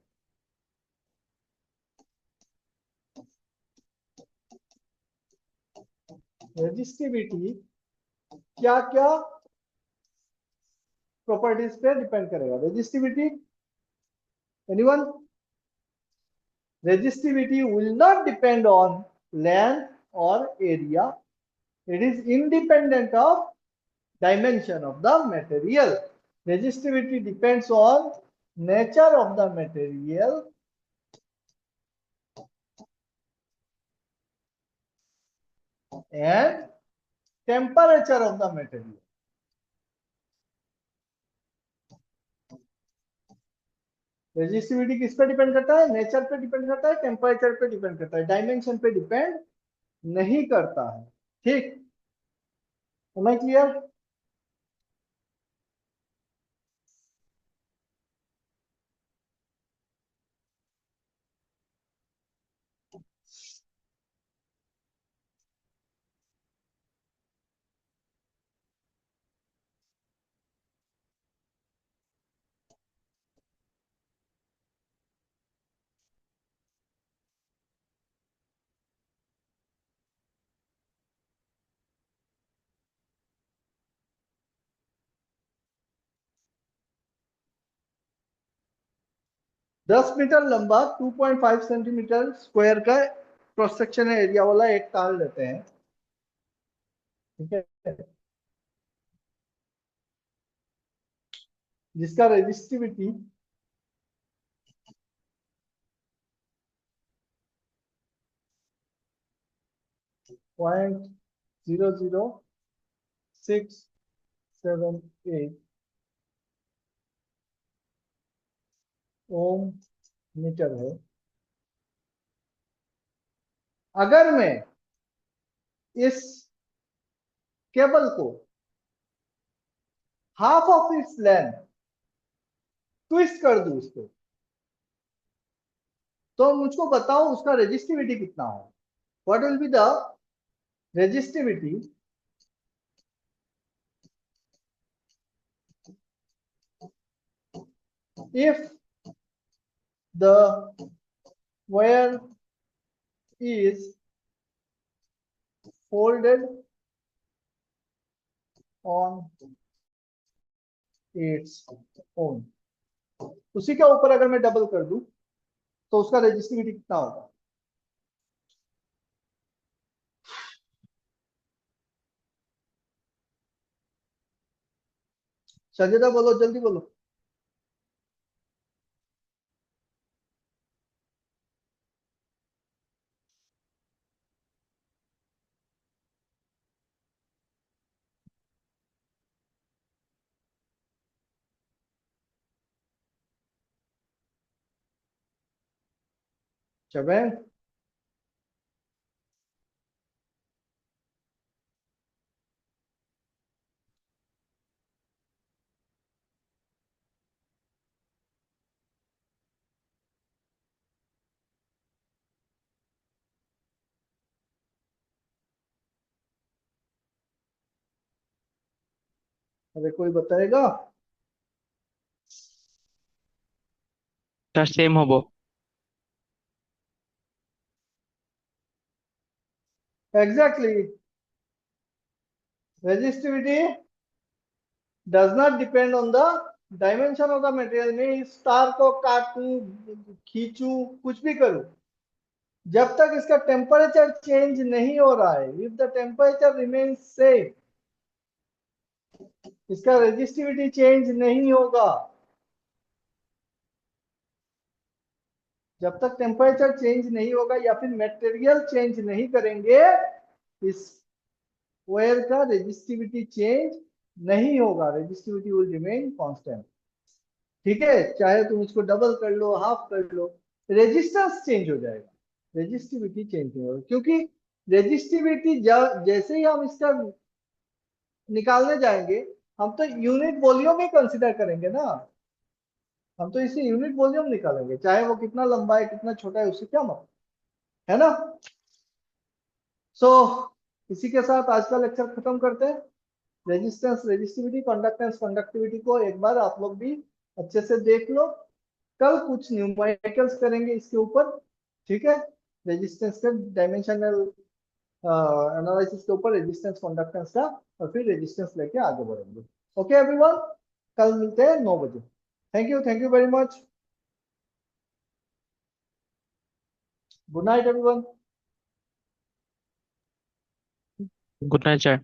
रेजिस्टिविटी क्या क्या प्रॉपर्टीज पे डिपेंड करेगा, resistivity, anyone? Resistivity will not depend on length or area. It is independent of dimension of the material. Resistivity depends on nature of the material and temperature of the material. Resistivity किस पे depend करता है, nature पे depend करता है, temperature पे depend करता है, डायमेंशन पे डिपेंड नहीं करता है। ठीक, एम आई क्लियर? दस मीटर लंबा 2.5 सेंटीमीटर स्क्वायर का क्रॉस सेक्शन एरिया वाला एक तार लेते हैं, ठीक है, जिसका रेजिस्टिविटी 0.00678 ओम मीटर है। अगर मैं इस केबल को half of its length twist कर दूं इसको, तो मुझको बताओ उसका रेजिस्टिविटी कितना हो, what will be the resistivity if the wire is folded on its own। उसी के ऊपर अगर मैं डबल कर दूं तो उसका रेजिस्टिविटी कितना होगा, संजय बोलो, जल्दी बोलो। चबे अरे कोई बताएगा? सर सेम होबो। Exactly. Resistivity does not depend on the dimension of the material। मैं इस तार को काटूं, खींचूं, कुछ भी करूं, जब तक इसका टेम्परेचर चेंज नहीं हो रहा है, if the temperature remains same, इसका रेजिस्टिविटी चेंज नहीं होगा। जब तक टेम्परेचर चेंज नहीं होगा या फिर मटेरियल चेंज नहीं करेंगे, इस वायर का रेजिस्टिविटी चेंज नहीं होगा, रेजिस्टिविटी विल रिमेन कांस्टेंट। ठीक है, चाहे तुम इसको डबल कर लो, हाफ कर लो, रेजिस्टेंस चेंज हो जाएगा, रेजिस्टिविटी चेंज नहीं होगा। क्योंकि रेजिस्टिविटी जैसे ही हम इसका निकालने जाएंगे, हम तो यूनिट वॉल्यूम ही कंसिडर करेंगे ना, हम तो इसे यूनिट वॉल्यूम निकालेंगे, चाहे वो कितना लंबा है कितना छोटा है, उससे क्या मतलब, है ना। सो इसी के साथ आज का लेक्चर खत्म करते हैं। रेजिस्टेंस, रेजिस्टिविटी, कंडक्टेंस, कंडक्टिविटी को एक बार आप लोग भी अच्छे से देख लो। कल कुछ न्यूमेरिकल्स करेंगे इसके ऊपर, ठीक है, रेजिस्टेंस के डायमेंशनल एनालिसिस के ऊपर, रेजिस्टेंस कंडक्टेंस का, और फिर रेजिस्टेंस लेके आगे बढ़ेंगे। ओके एवरीवन, कल मिलते हैं 9 बजे। Thank you very much. Good night everyone. Good night sir.